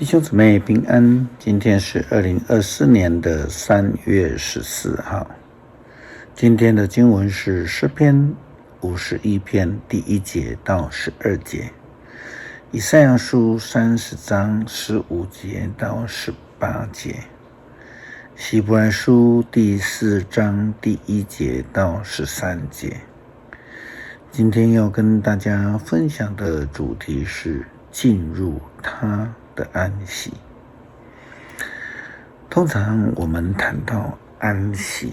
弟兄姊妹平安，今天是2024年的3月14号。今天的经文是诗篇51篇第1节到12节，以赛亚书30章15节到18节，希伯来书第4章第1节到13节。今天要跟大家分享的主题是进入他的安息。通常我们谈到安息，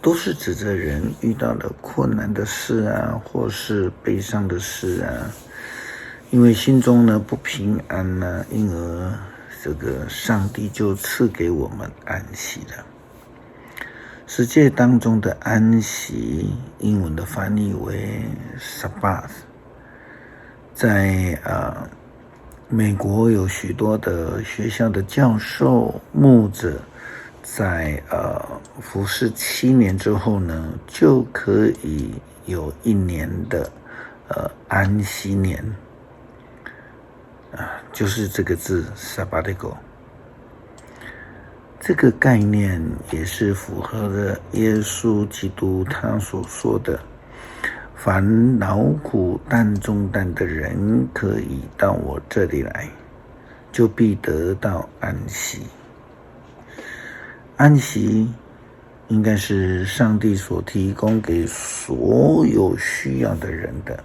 都是指着人遇到了困难的事啊，或是悲伤的事啊，因为心中呢不平安啊，因而上帝就赐给我们安息了。世界当中的安息，英文的翻译为 Sabbath， 在美国有许多的学校的教授、牧者，在服侍7年之后呢，就可以有1年的安息年，就是这个字 Sabbatical。这个概念也是符合了耶稣基督他所说的，凡劳苦担重担的人，可以到我这里来，就必得到安息。安息应该是上帝所提供给所有需要的人的，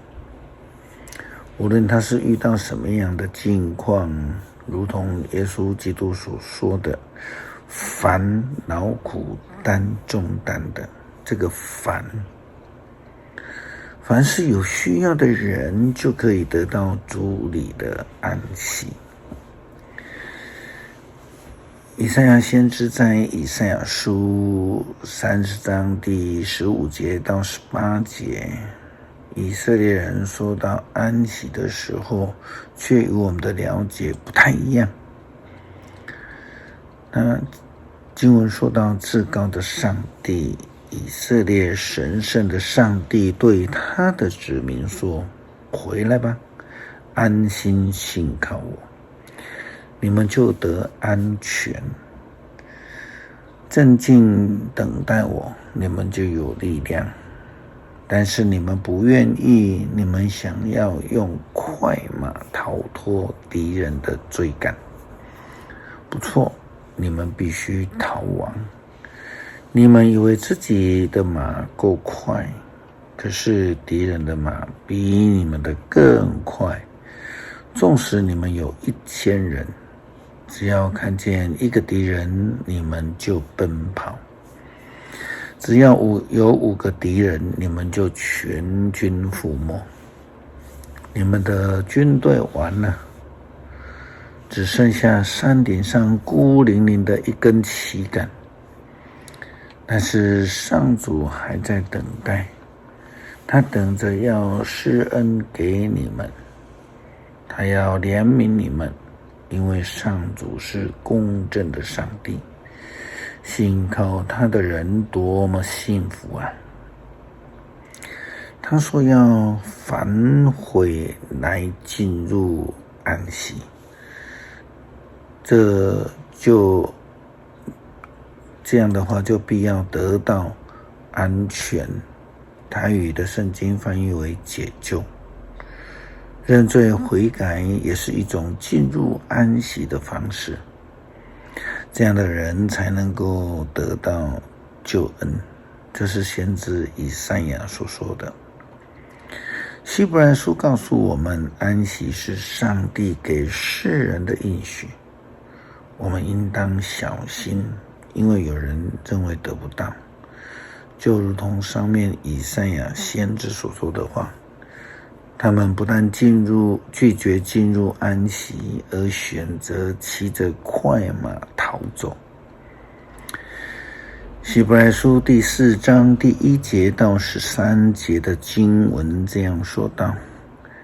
无论他是遇到什么样的境况，如同耶稣基督所说的，凡劳苦担重担的，这个凡是有需要的人，就可以得到主里的安息。以赛亚先知在以赛亚书30章第15节到18节，以色列人说到安息的时候，却与我们的了解不太一样。那经文说到至高的上帝，以色列神圣的上帝对他的子民说，回来吧，安心信靠我，你们就得安全，镇静等待我，你们就有力量。但是你们不愿意，你们想要用快马逃脱敌人的追赶，不错，你们必须逃亡。你们以为自己的马够快，可是敌人的马比你们的更快。纵使你们有1000人，只要看见一个敌人，你们就奔跑；只要有5个敌人，你们就全军覆没。你们的军队完了，只剩下山顶上孤零零的一根旗杆。但是上主还在等待，他等着要施恩给你们，他要怜悯你们，因为上主是公正的上帝，信靠他的人多么幸福啊！他说要反悔来进入安息，这样的话就必要得到安全。台语的圣经翻译为解救。认罪悔改也是一种进入安息的方式，这样的人才能够得到救恩。这是先知以赛亚所说的。希伯来书告诉我们，安息是上帝给世人的应许，我们应当小心，因为有人认为得不到，就如同上面以赛亚先知所说的话，他们不但拒绝进入安息，而选择骑着快马逃走。希伯来书第4章第1节到13节的经文这样说道，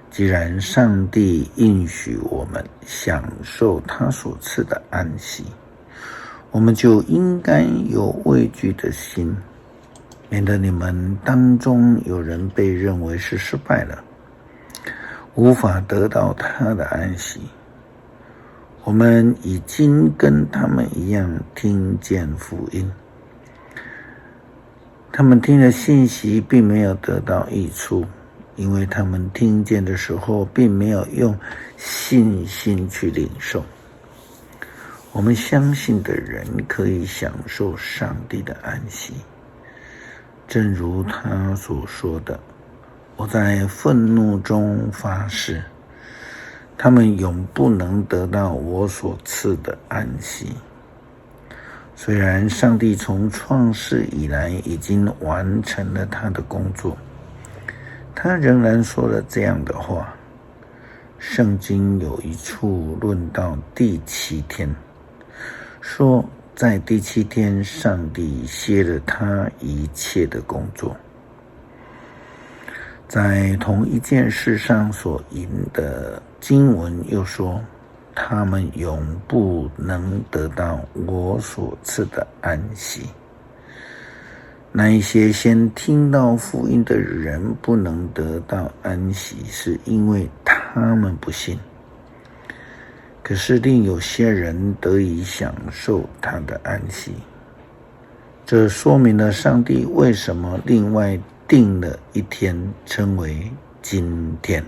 既然上帝应许我们享受他所赐的安息，我们就应该有畏惧的心，免得你们当中有人被认为是失败了，无法得到他的安息。我们已经跟他们一样听见福音，他们听了信息并没有得到益处，因为他们听见的时候并没有用信心去领受。我们相信的人可以享受上帝的安息，正如他所说的，我在愤怒中发誓，他们永不能得到我所赐的安息。虽然上帝从创世以来已经完成了他的工作，他仍然说了这样的话。圣经有一处论到第7天，说在第7天上帝歇了他一切的工作。在同一件事上所引的经文又说，他们永不能得到我所赐的安息。那一些先听到福音的人不能得到安息，是因为他们不信。可是另有些人得以享受他的安息。这说明了上帝为什么另外定了一天称为今天。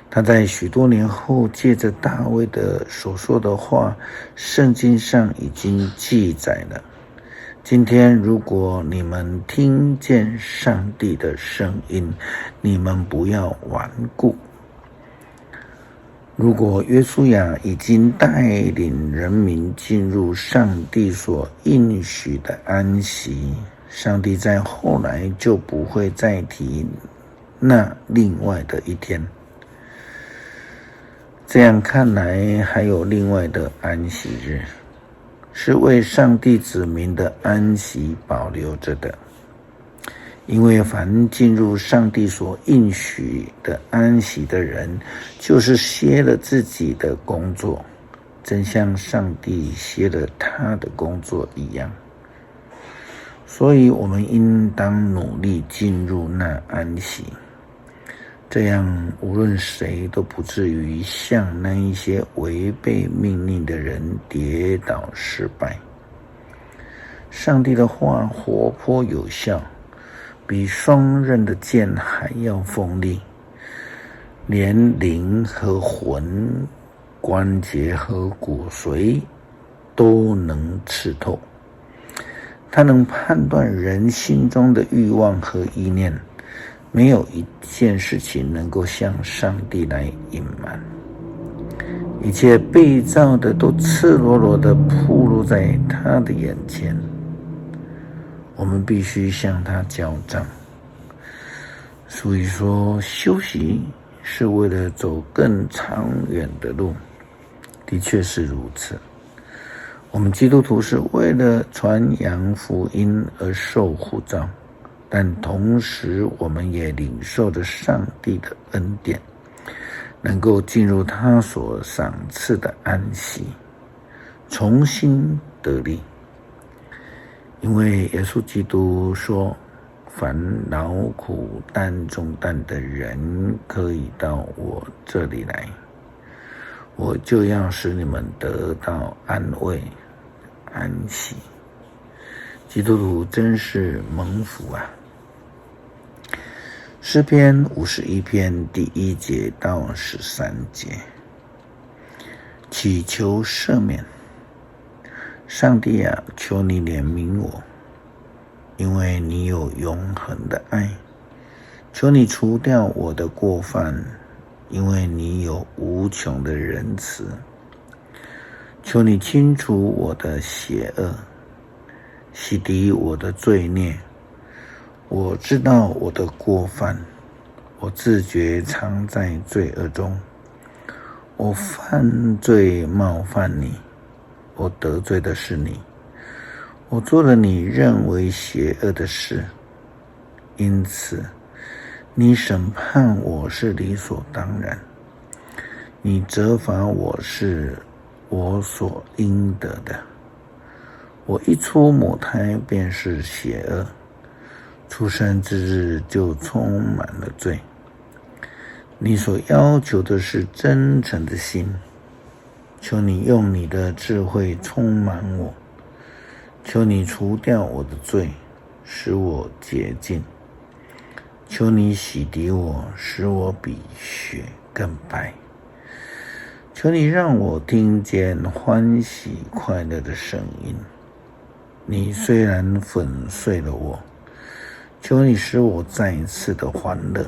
他在许多年后借着大卫的所说的话，圣经上已经记载了。今天如果你们听见上帝的声音，你们不要顽固。如果约书亚已经带领人民进入上帝所应许的安息，上帝在后来就不会再提那另外的一天。这样看来，还有另外的安息日，是为上帝子民的安息保留着的。因为凡进入上帝所应许的安息的人，就是歇了自己的工作，正像上帝歇了他的工作一样。所以我们应当努力进入那安息，这样无论谁都不至于像那一些违背命令的人跌倒失败。上帝的话活泼有效，比双刃的剑还要锋利，连灵和魂、关节和骨髓都能刺透。它能判断人心中的欲望和意念，没有一件事情能够向上帝来隐瞒。一切被造的都赤裸裸地暴露在他的眼前，我们必须向他交账。所以说，休息是为了走更长远的路，的确是如此。我们基督徒是为了传扬福音而受呼召，但同时我们也领受着上帝的恩典，能够进入他所赏赐的安息，重新得力。因为耶稣基督说，凡劳苦担重担的人可以到我这里来，我就要使你们得到安慰安息。基督徒真是蒙福啊！诗篇51篇第1节到13节，祈求赦免。上帝啊，求你怜悯我，因为你有永恒的爱。求你除掉我的过犯，因为你有无穷的仁慈。求你清除我的邪恶，洗涤我的罪孽。我知道我的过犯，我自觉藏在罪恶中。我犯罪冒犯你，我得罪的是你，我做了你认为邪恶的事，因此你审判我是理所当然，你责罚我是我所应得的。我一出母胎便是邪恶，出生之日就充满了罪。你所要求的是真诚的心，求你用你的智慧充满我，求你除掉我的罪，使我洁净。求你洗涤我，使我比雪更白。求你让我听见欢喜快乐的声音。你虽然粉碎了我，求你使我再一次的欢乐。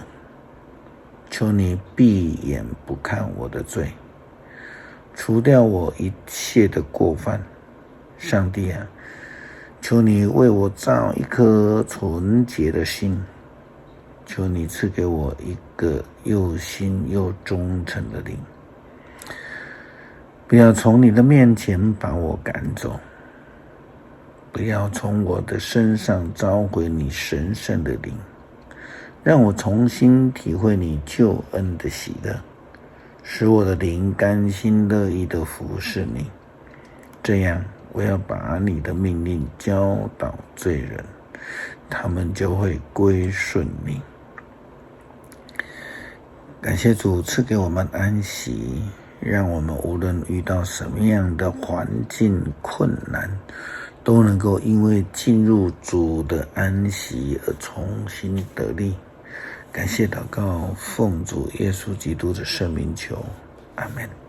求你闭眼不看我的罪，除掉我一切的过犯。上帝啊，求你为我造一颗纯洁的心，求你赐给我一个又新又忠诚的灵，不要从你的面前把我赶走，不要从我的身上召回你神圣的灵，让我重新体会你救恩的喜乐，使我的灵甘心乐意地服侍你。这样，我要把你的命令教导罪人，他们就会归顺你。感谢主赐给我们安息，让我们无论遇到什么样的环境困难，都能够因为进入主的安息而重新得力。感谢祷告，奉主耶稣基督的圣名求，阿们。